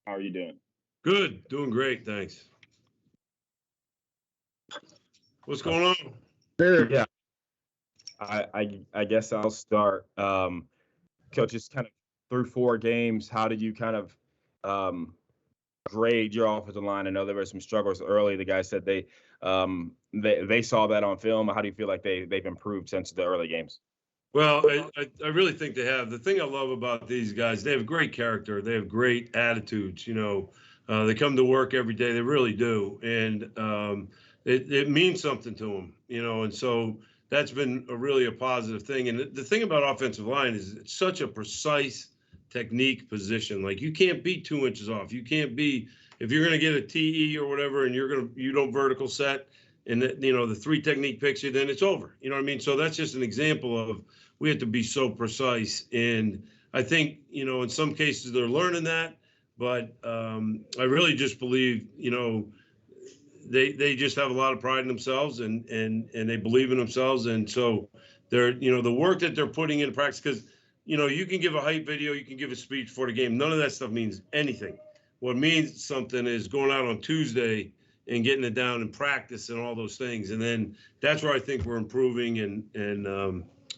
How are you doing? Good, doing great, thanks. What's going on? Yeah, I guess I'll start. Coach, just kind of through 4 games, how did you kind of um, grade your offensive line? I know there were some struggles early. The guys said they saw that on film. How do you feel like they've improved since the early games? Well, I really think they have. The thing I love about these guys, they have great character. They have great attitudes. They come to work every day. They really do, and it means something to them. And so that's been really a positive thing. And the thing about offensive line is it's such a precise technique position. Like you can't be 2 inches off. You can't be if you're going to get a TE or whatever, and you don't vertical set, and the 3 technique picks you, then it's over. You know what I mean? So that's just an example of we have to be so precise. And I think, in some cases they're learning that, but I really just believe, they just have a lot of pride in themselves and they believe in themselves. And so they're, the work that they're putting into practice, because, you can give a hype video, you can give a speech for the game. None of that stuff means anything. What means something is going out on Tuesday and getting it down in practice and all those things. And then that's where I think we're improving.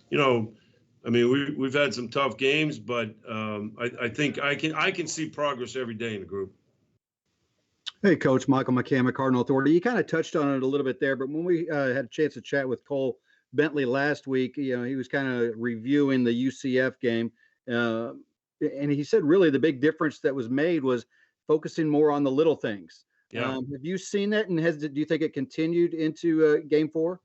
We've had some tough games, but I think I can see progress every day in the group. Hey, Coach Michael McCammon, Cardinal Authority. You kind of touched on it a little bit there, but when we had a chance to chat with Cole Bentley last week, he was kind of reviewing the UCF game, and he said really the big difference that was made was focusing more on the little things. Yeah. Have you seen that, and do you think it continued into Game 4?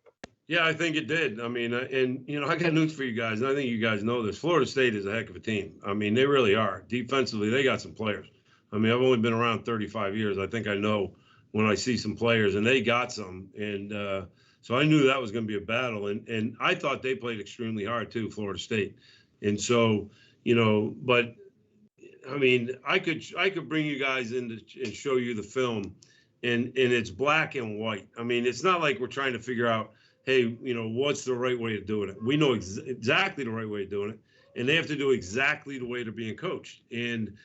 Yeah, I think it did. I mean, I got news for you guys, and I think you guys know this. Florida State is a heck of a team. I mean, they really are. Defensively, they got some players. I mean, I've only been around 35 years. I think I know when I see some players, and they got some. And so I knew that was going to be a battle. And I thought they played extremely hard, too, Florida State. And so, but, I mean, I could bring you guys in and show you the film, and it's black and white. I mean, it's not like we're trying to figure out, hey, what's the right way of doing it? We know exactly the right way of doing it, and they have to do exactly the way they're being coached. And,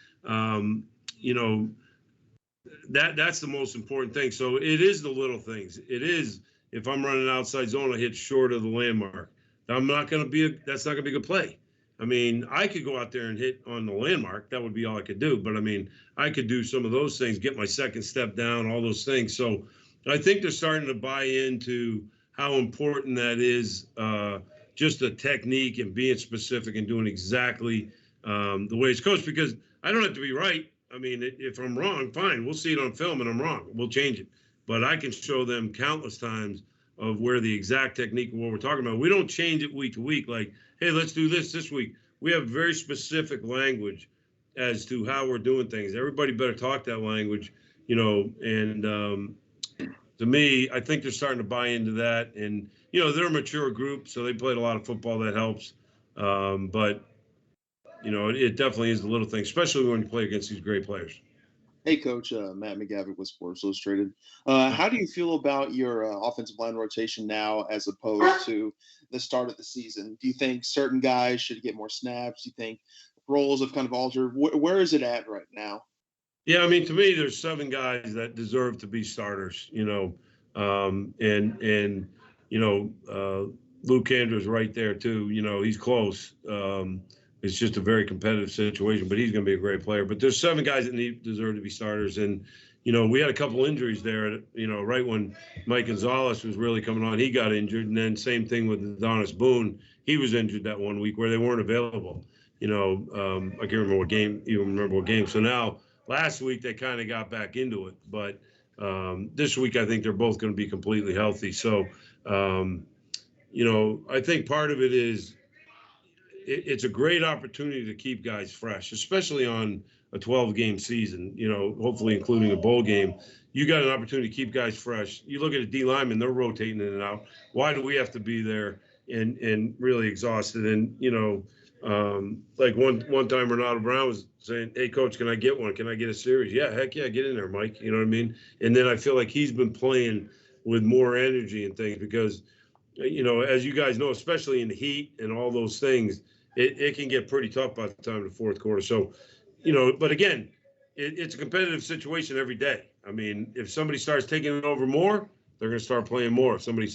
that's the most important thing. So it is the little things. It is, if I'm running outside zone, I hit short of the landmark. That's not going to be a good play. I mean, I could go out there and hit on the landmark. That would be all I could do. But, I mean, I could do some of those things, get my second step down, all those things. So I think they're starting to buy into how important that is, just the technique and being specific and doing exactly the way it's coached, because I don't have to be right. I mean, if I'm wrong, fine. We'll see it on film and I'm wrong. We'll change it. But I can show them countless times of where the exact technique of what we're talking about. We don't change it week to week like, hey, let's do this week. We have very specific language as to how we're doing things. Everybody better talk that language, and to me, I think they're starting to buy into that. And, they're a mature group, so they played a lot of football. That helps. But, it definitely is the little thing, especially when you play against these great players. Hey, Coach, Matt McGavick with Sports Illustrated. How do you feel about your offensive line rotation now as opposed to the start of the season? Do you think certain guys should get more snaps? Do you think roles have kind of altered? Where is it at right now? Yeah, I mean, to me, there's 7 guys that deserve to be starters, Luke Andrews right there too. He's close. It's just a very competitive situation, but he's going to be a great player. But there's 7 guys that deserve to be starters. And, we had a couple injuries there, right when Mike Gonzalez was really coming on, he got injured. And then same thing with Adonis Boone. He was injured that one week where they weren't available. I can't remember what game, So now last week they kind of got back into it. But this week I think they're both going to be completely healthy. So, I think part of it is it's a great opportunity to keep guys fresh, especially on a 12-game season, hopefully including a bowl game. You got an opportunity to keep guys fresh. You look at a D lineman, they're rotating in and out. Why do we have to be there and really exhausted? And, like one time Renato Brown was saying, hey, Coach, can I get one? Can I get a series? Yeah, heck yeah, get in there, Mike. You know what I mean? And then I feel like he's been playing with more energy and things because, as you guys know, especially in the heat and all those things, it can get pretty tough by the time of the fourth quarter. So, but again, it's a competitive situation every day. I mean, if somebody starts taking it over more, they're going to start playing more. If somebody,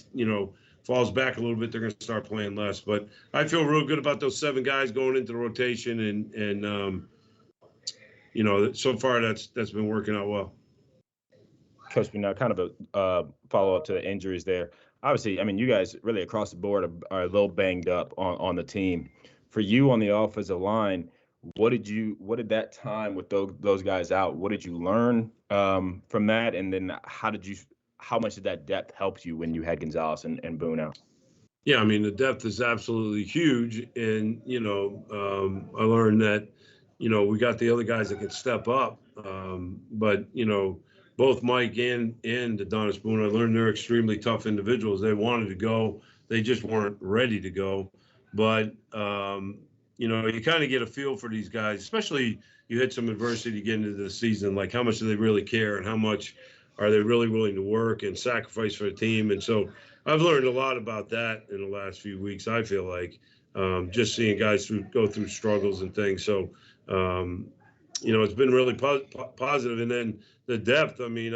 falls back a little bit, they're going to start playing less. But I feel real good about those 7 guys going into the rotation, and so far that's been working out well. Coach, now kind of a follow up to the injuries there. Obviously, I mean, you guys really across the board are a little banged up on the team. For you on the offensive line, what did that time with those guys out? What did you learn from that? And then how much did that depth help you when you had Gonzalez and Boone out? Yeah, I mean, the depth is absolutely huge. And, I learned that, we got the other guys that can step up. But, both Mike and Adonis Boone, I learned they're extremely tough individuals. They wanted to go. They just weren't ready to go. But, you kind of get a feel for these guys, especially you hit some adversity to get into the season, like how much do they really care and how much are they really willing to work and sacrifice for the team. And so I've learned a lot about that in the last few weeks. I feel like just seeing guys go through struggles and things. So, it's been really positive. And then the depth, I mean,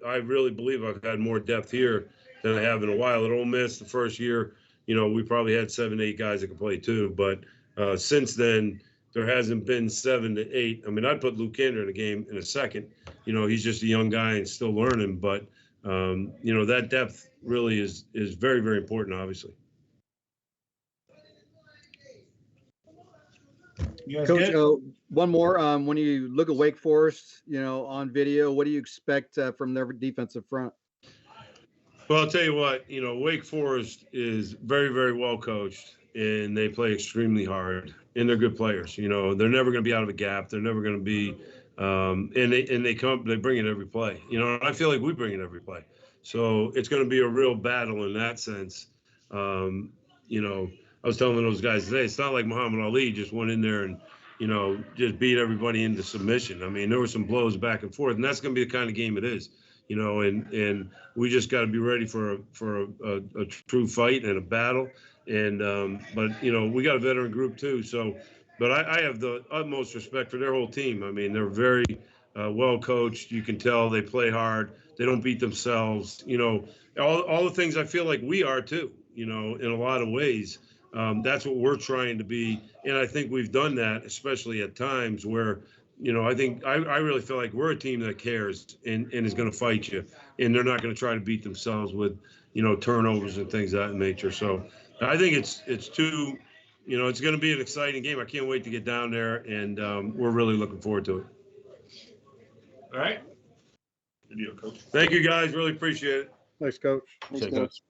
I really believe I've had more depth here than I have in a while. At Ole Miss, the first year, we probably had 7, 8 guys that could play too. But since then, there hasn't been 7 to 8. I mean, I'd put Luke Kander in a game in a second. He's just a young guy and still learning. But, that depth really is very, very important, obviously. Coach, one more. When you look at Wake Forest, on video, what do you expect from their defensive front? Well, I'll tell you what, Wake Forest is very, very well coached, and they play extremely hard, and they're good players. They're never going to be out of a gap. They're never going to be, and they bring it every play. I feel like we bring it every play. So it's going to be a real battle in that sense. I was telling those guys today, it's not like Muhammad Ali just went in there and, just beat everybody into submission. I mean, there were some blows back and forth, and that's going to be the kind of game it is. And we just got to be ready for a true fight and a battle. And but we got a veteran group too. So, but I have the utmost respect for their whole team. I mean, they're very well coached. You can tell they play hard. They don't beat themselves. All the things I feel like we are too. In a lot of ways. That's what we're trying to be, and I think we've done that, especially at times where. I think I really feel like we're a team that cares and is going to fight you, and they're not going to try to beat themselves with, turnovers and things of that nature. So I think it's too, it's going to be an exciting game. I can't wait to get down there, and we're really looking forward to it. All right. Good deal, Coach. Thank you, guys. Really appreciate it. Thanks, Coach. Thanks, Coach.